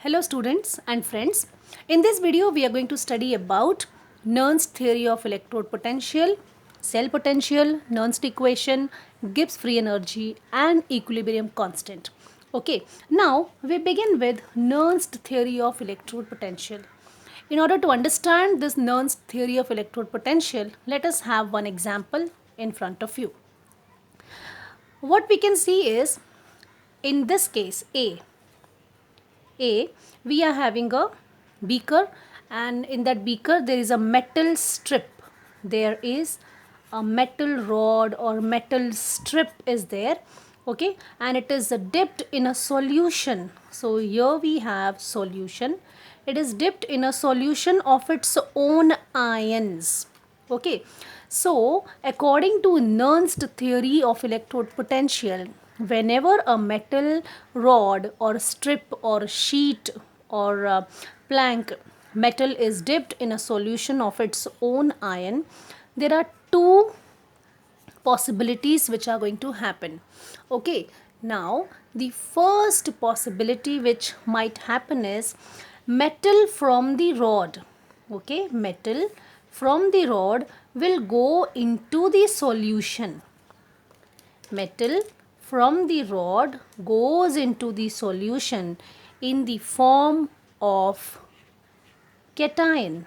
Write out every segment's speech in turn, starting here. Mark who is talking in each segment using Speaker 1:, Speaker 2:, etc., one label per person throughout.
Speaker 1: Hello students and friends. In this video we are going to study about Nernst theory of electrode potential, cell potential, Nernst equation, Gibbs free energy and equilibrium constant. Okay, now we begin with Nernst theory of electrode potential. In order to understand this Nernst theory of electrode potential, let us have one example in front of you. What we can see is, in this case A, we are having a beaker, and in that beaker there is a metal strip. There is a metal rod or metal strip is there, okay, and it is dipped in a solution. So here we have solution. It is dipped in a solution of its own ions. Okay, so according to Nernst theory of electrode potential, whenever a metal rod or strip or sheet or plank metal is dipped in a solution of its own ion, there are two possibilities which are going to happen. Okay, now the first possibility which might happen is metal from the rod. Okay, metal from the rod will go into the solution. Metal from the rod goes into the solution in the form of cation,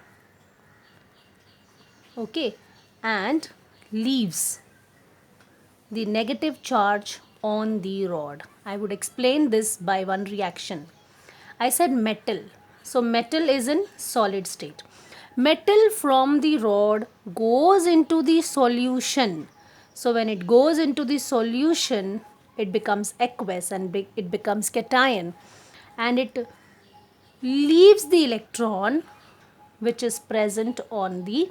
Speaker 1: okay, and leaves the negative charge on the rod. I would explain this by one reaction. I said metal. So metal is in solid state. Metal from the rod goes into the solution. So when it goes into the solution, it becomes aqueous and it becomes cation, and it leaves the electron which is present on the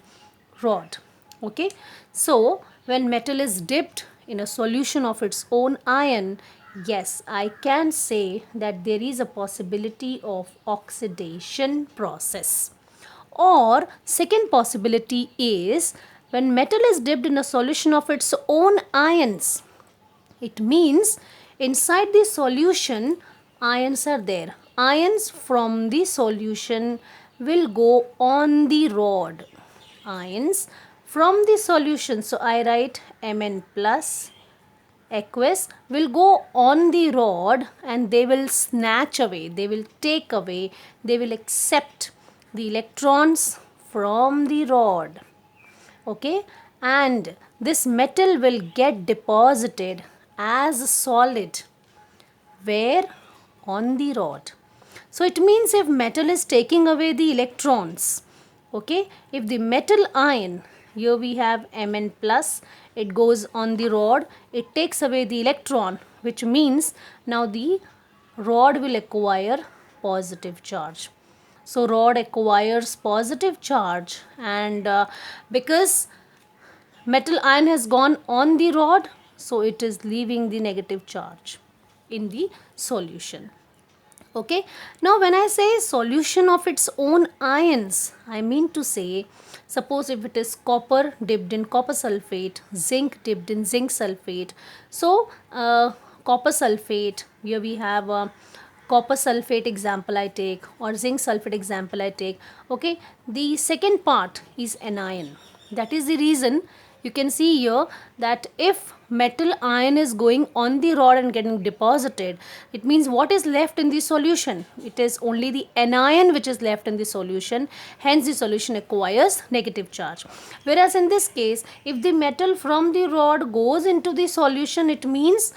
Speaker 1: rod. Okay, so when metal is dipped in a solution of its own ion, yes, I can say that there is a possibility of oxidation process. Or second possibility is when metal is dipped in a solution of its own ions. It means inside the solution ions are there. Ions from the solution will go on the rod. Ions from the solution, so I write Mn plus aqueous will go on the rod and they will snatch away, they will take away, they will accept the electrons from the rod. Okay, and this metal will get deposited as solid where on the rod. So it means if metal is taking away the electrons, okay, if the metal ion, here we have Mn plus, it goes on the rod, it takes away the electron, which means now the rod will acquire positive charge. So rod acquires positive charge, and because metal ion has gone on the rod, so it is leaving the negative charge in the solution. Okay, now when I say solution of its own ions, I mean to say, suppose if it is copper dipped in copper sulfate, zinc dipped in zinc sulfate. So copper sulfate, here we have a copper sulfate example I take, or zinc sulfate example I take. Okay, the second part is anion. That is the reason you can see here that if metal ion is going on the rod and getting deposited, it means what is left in the solution? It is only the anion which is left in the solution, hence the solution acquires negative charge. Whereas in this case, if the metal from the rod goes into the solution, it means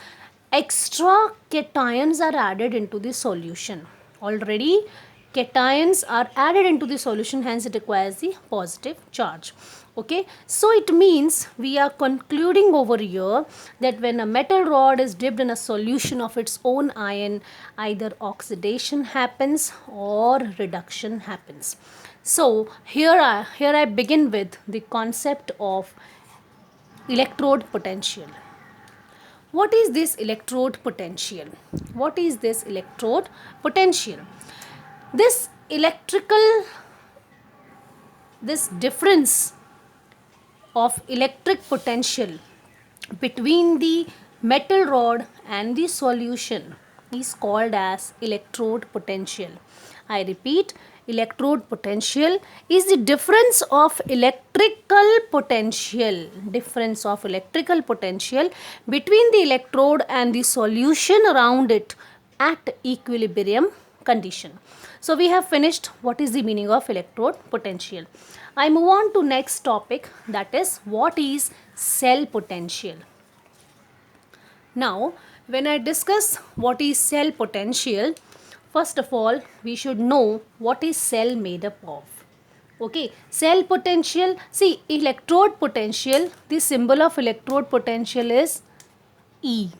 Speaker 1: extra cations are added into the solution. Already cations are added into the solution, hence it requires the positive charge. Okay, so it means we are concluding over here that when a metal rod is dipped in a solution of its own ion, either oxidation happens or reduction happens. So here I begin with the concept of electrode potential. What is this electrode potential? What is this electrode potential? This difference of electric potential between the metal rod and the solution is called as electrode potential. I repeat, electrode potential is the difference of electrical potential, between the electrode and the solution around it at equilibrium condition. So we have finished what is the meaning of electrode potential. I move on to next topic, that is what is cell potential. Now, when I discuss what is cell potential, first of all, we should know what is cell made up of. Okay, cell potential, see electrode potential, the symbol of electrode potential is E.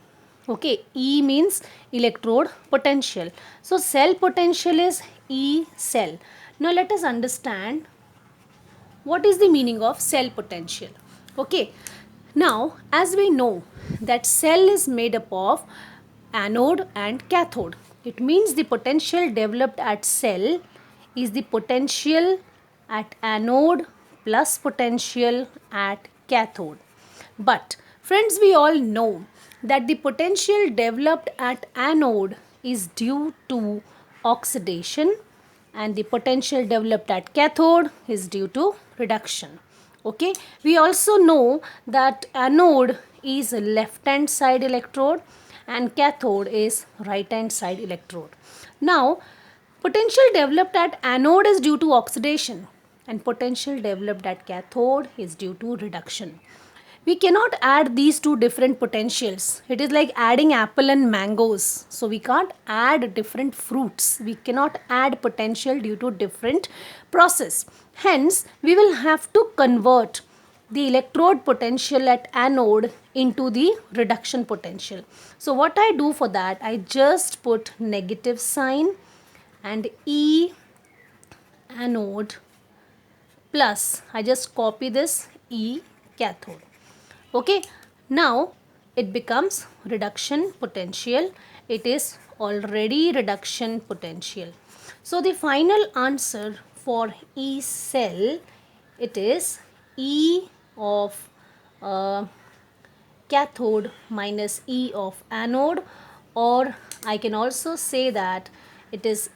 Speaker 1: Okay, E means electrode potential. So, cell potential is E cell. Now, let us understand what is the meaning of cell potential. Okay, now as we know that cell is made up of anode and cathode, it means the potential developed at cell is the potential at anode plus potential at cathode. But friends, we all know that the potential developed at anode is due to oxidation and the potential developed at cathode is due to reduction. Okay, we also know that anode is a left hand side electrode and cathode is right hand side electrode. Now, potential developed at anode is due to oxidation and potential developed at cathode is due to reduction. We cannot add these two different potentials. It is like adding apple and mangoes. So we can't add different fruits. We cannot add potential due to different process. Hence, we will have to convert the electrode potential at anode into the reduction potential. So what I do for that, I just put negative sign and E anode plus, I just copy this E cathode. Okay, now it becomes reduction potential. It is already reduction potential. So the final answer for E cell, it is E of cathode minus E of anode, or I can also say that it is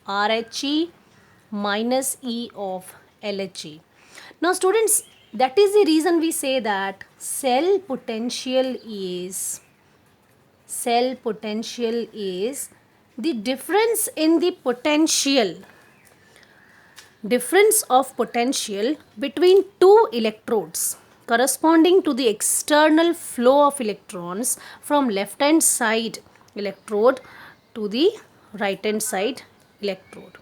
Speaker 1: RHE minus E of LHE. Now students, that is the reason we say that cell potential is the difference in the difference of potential between two electrodes corresponding to the external flow of electrons from left hand side electrode to the right hand side electrode.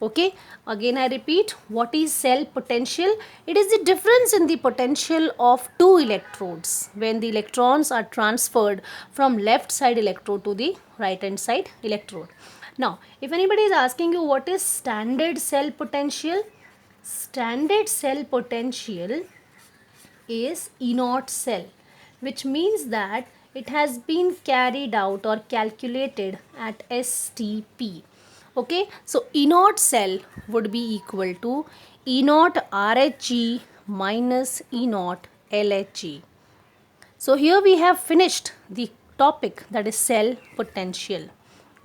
Speaker 1: Okay, again I repeat, what is cell potential? It is the difference in the potential of two electrodes when the electrons are transferred from left side electrode to the right hand side electrode. Now, if anybody is asking you what is standard cell potential, standard cell potential is E naught cell, which means that it has been carried out or calculated at STP. Okay, so E naught cell would be equal to E naught RHE minus E naught LHE. So here we have finished the topic, that is cell potential.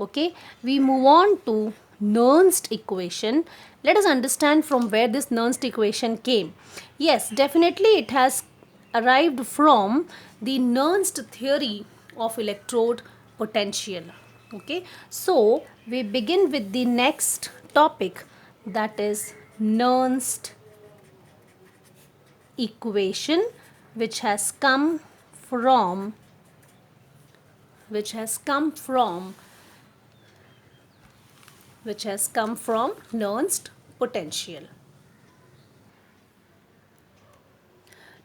Speaker 1: Okay, we move on to Nernst equation. Let us understand from where this Nernst equation came. Yes, definitely it has arrived from the Nernst theory of electrode potential. Okay, so we begin with the next topic, that is Nernst equation, which has come from Nernst potential.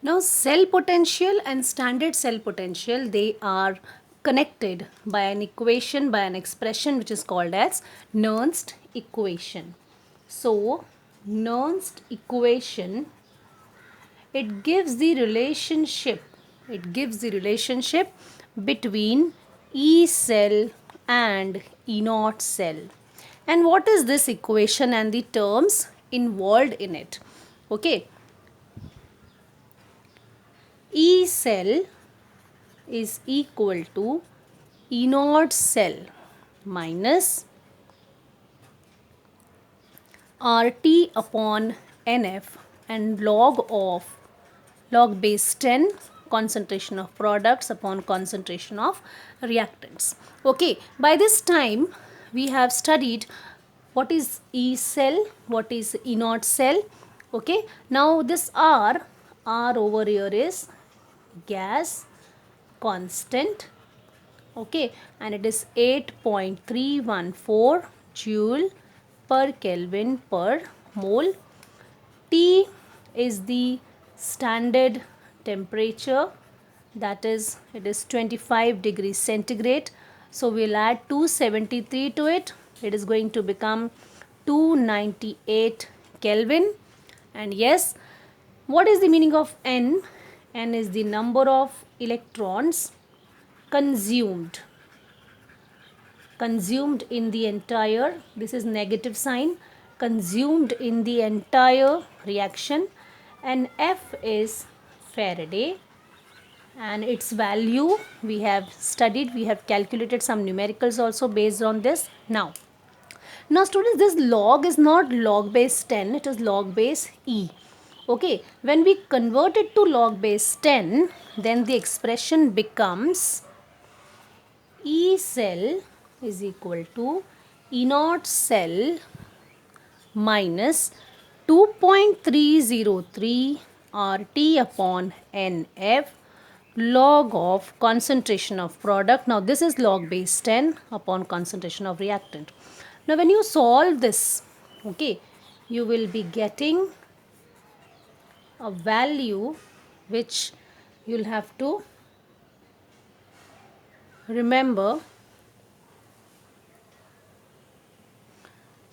Speaker 1: Now cell potential and standard cell potential, they are connected by an equation, by an expression which is called as Nernst equation. So Nernst equation, it gives the relationship between E cell and E naught cell. And what is this equation and the terms involved in it? Okay, E cell is equal to E naught cell minus RT upon NF and log base 10 concentration of products upon concentration of reactants. Okay, by this time we have studied what is E cell, what is E naught cell. Okay, now this R over here is gas constant. Okay, and it is 8.314 joule per Kelvin per mole. T is the standard temperature, that is, it is 25 degrees centigrade. So we'll add 273 to it. It is going to become 298 Kelvin. And yes, what is the meaning of N? N is the number of electrons consumed in the entire, this is negative sign, consumed in the entire reaction, and F is Faraday, and its value we have studied, we have calculated some numericals also based on this. Now students, this log is not log base 10, it is log base E. Okay, when we convert it to log base 10, then the expression becomes E cell is equal to E naught cell minus 2.303 RT upon NF log of concentration of product. Now this is log base 10 upon concentration of reactant. Now when you solve this, okay, you will be getting a value which you'll have to remember.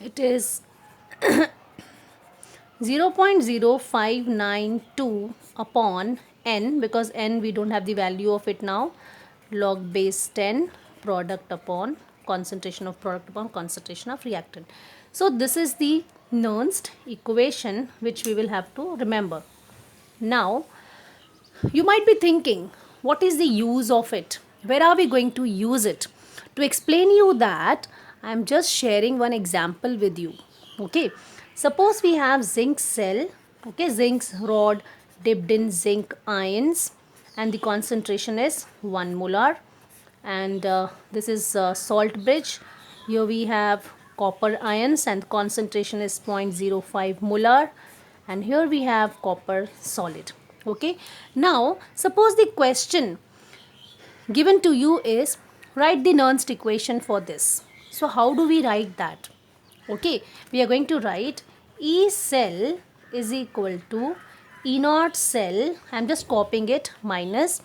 Speaker 1: It is 0.0592 upon N, because N we don't have the value of it now, log base 10 product upon concentration of product upon concentration of reactant. So this is the Nernst equation which we will have to remember. Now you might be thinking, what is the use of it? Where are we going to use it? To explain you that, I am just sharing one example with you. Okay, suppose we have zinc cell, okay, zinc rod dipped in zinc ions, and the concentration is 1 molar, and this is salt bridge. Here we have copper ions and concentration is 0.05 molar, and here we have copper solid. Okay, now suppose the question given to you is, write the Nernst equation for this. So how do we write that? Okay, we are going to write E cell is equal to E naught cell, I am just copying it, minus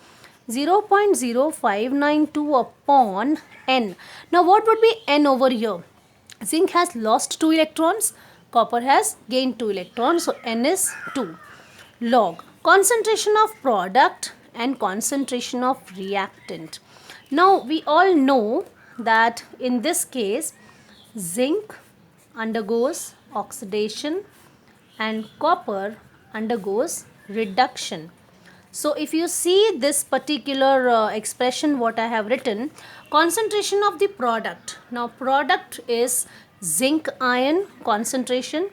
Speaker 1: 0.0592 upon N. Now what would be N over here? Zinc has lost 2 electrons, copper has gained 2 electrons, so N is 2. Log concentration of product and concentration of reactant. Now we all know that in this case zinc undergoes oxidation and copper undergoes reduction. So if you see this particular expression what I have written, concentration of the product. Now product is zinc ion concentration.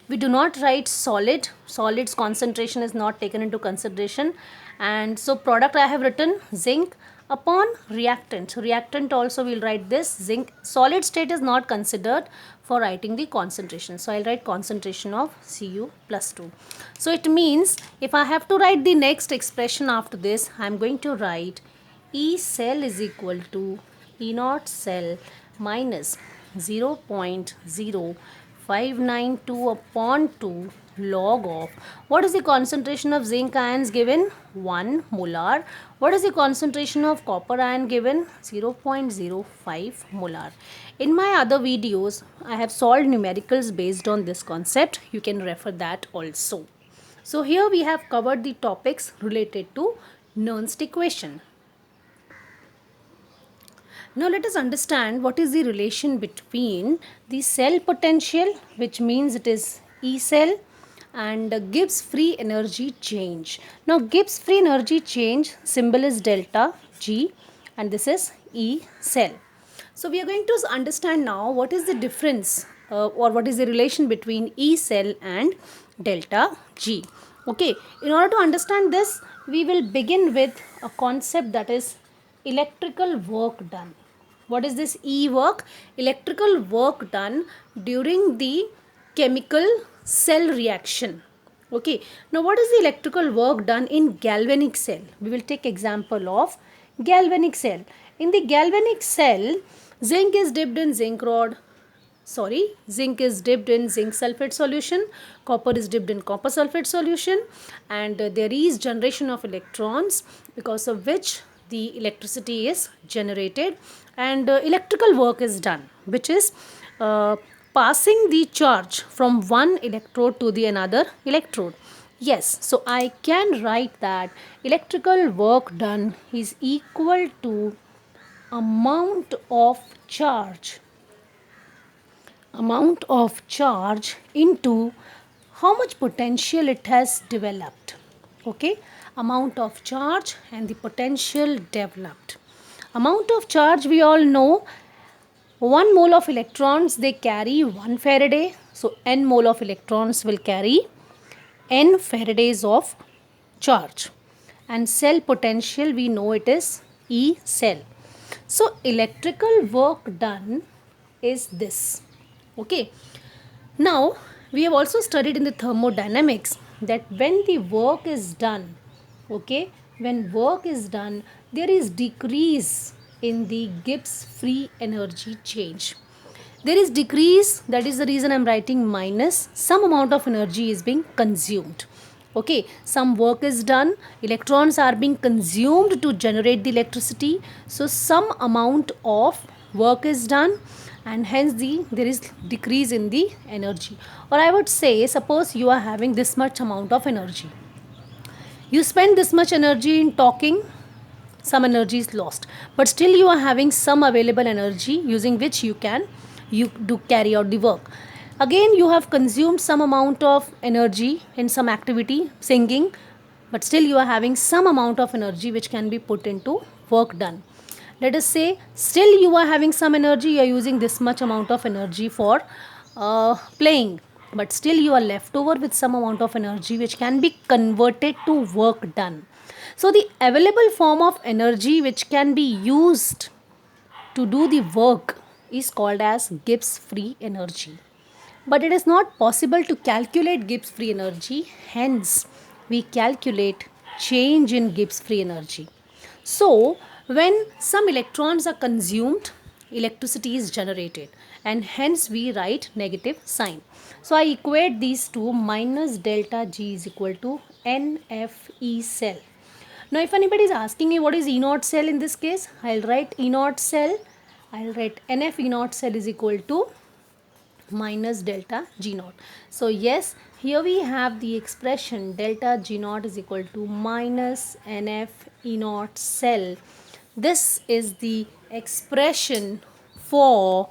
Speaker 1: We do not write solid. Solid's concentration is not taken into consideration. And so product I have written zinc upon reactant. So reactant also we'll write this zinc. Solid state is not considered for writing the concentration. So I'll write concentration of Cu plus 2. So it means if I have to write the next expression after this, I'm going to write E cell is equal to E naught cell minus 0.0592 upon 2 log of, what is the concentration of zinc ions given? 1 molar. What is the concentration of copper ion given? 0.05 molar. In my other videos, I have solved numericals based on this concept. You can refer that also. So here we have covered the topics related to Nernst equation. Now let us understand what is the relation between the cell potential, which means it is E cell, and Gibbs free energy change. Now Gibbs free energy change symbol is delta G and this is E cell. So we are going to understand now what is the difference or what is the relation between E cell and delta G. Okay, in order to understand this, we will begin with a concept that is electrical work done. What is this E work? Electrical work done during the chemical cell reaction. Okay, now what is the electrical work done in galvanic cell? We will take example of galvanic cell. In the galvanic cell, zinc is dipped in zinc zinc sulfate solution, copper is dipped in copper sulfate solution, and there is generation of electrons, because of which the electricity is generated, and electrical work is done, which is passing the charge from one electrode to the another electrode. Yes, so I can write that electrical work done is equal to amount of charge into how much potential it has developed. Okay, amount of charge and the potential developed. Amount of charge, we all know, 1 mole of electrons, they carry 1 Faraday. So n mole of electrons will carry n Faradays of charge. And cell potential, we know it is E cell. So electrical work done is this. Okay. Now we have also studied in the thermodynamics that when the work is done, okay, when work is done, there is decrease in the Gibbs free energy change. There is decrease, that is the reason I am writing minus. Some amount of energy is being consumed. Okay, some work is done, electrons are being consumed to generate the electricity. So some amount of work is done, and hence there is decrease in the energy. Or I would say, suppose you are having this much amount of energy. You spend this much energy in talking, some energy is lost, but still you are having some available energy using which you do carry out the work. Again, you have consumed some amount of energy in some activity, singing, but still you are having some amount of energy which can be put into work done. Let us say still you are having some energy, you are using this much amount of energy for playing, but still you are left over with some amount of energy which can be converted to work done. So the available form of energy which can be used to do the work is called as Gibbs free energy. But it is not possible to calculate Gibbs free energy, hence we calculate change in Gibbs free energy. So when some electrons are consumed, electricity is generated, and hence we write negative sign. So I equate these two, minus delta G is equal to NFE cell. Now if anybody is asking me what is E naught cell in this case, I'll write E naught cell, I'll write NF E naught cell is equal to minus delta G naught. So yes, here we have the expression delta G naught is equal to minus NF E naught cell. This is the expression for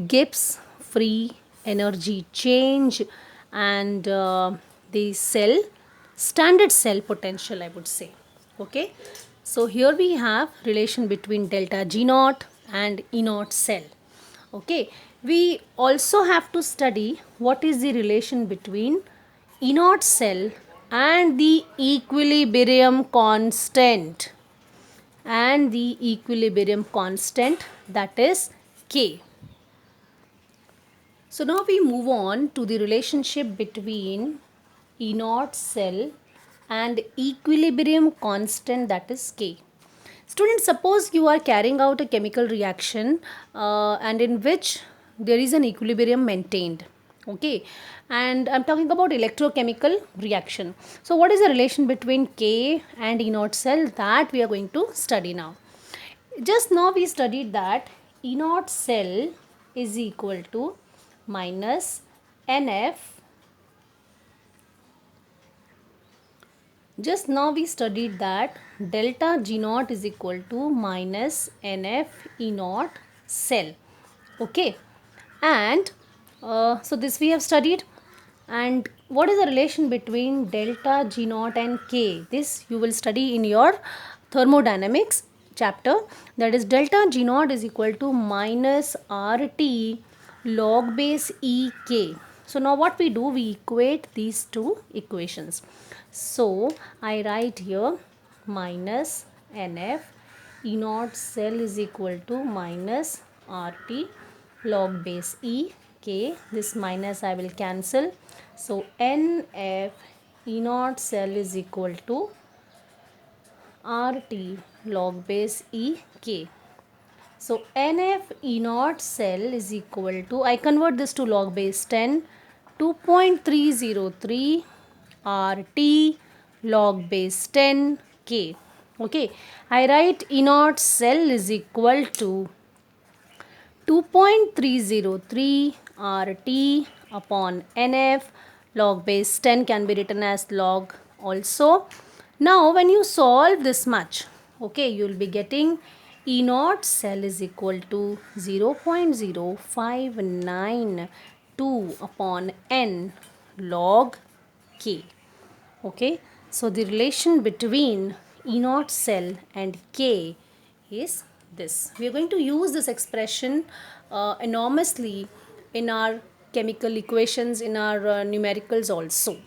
Speaker 1: Gibbs free energy change and the standard cell potential, I would say. Okay, so here we have relation between delta G naught and E naught cell. Okay, we also have to study what is the relation between E naught cell and the equilibrium constant, that is K. So now we move on to the relationship between E naught cell and equilibrium constant, that is K. Students, suppose you are carrying out a chemical reaction and in which there is an equilibrium maintained. Okay, and I'm talking about electrochemical reaction. So what is the relation between K and E naught cell, that we are going to study now. Just now we studied that E naught cell is equal to minus NF. Just now we studied that delta G naught is equal to minus NF E naught cell. Okay, and so this we have studied. And what is the relation between delta G naught and K? This you will study in your thermodynamics chapter, that is delta G naught is equal to minus RT log base EK. So now what we do, we equate these two equations. So I write here minus NF E naught cell is equal to minus RT log base E K. This minus I will cancel. So NF E naught cell is equal to RT log base E K. So NF E naught cell is equal to, I convert this to log base 10, 2.303 RT log base 10 K. Okay, I write E naught cell is equal to 2.303 RT upon NF. Log base 10 can be written as log also. Now when you solve this much, okay, you will be getting E naught cell is equal to 0.0592 upon N log K. Okay, so the relation between E naught cell and K is this. We are going to use this expression enormously in our chemical equations, in our numericals also.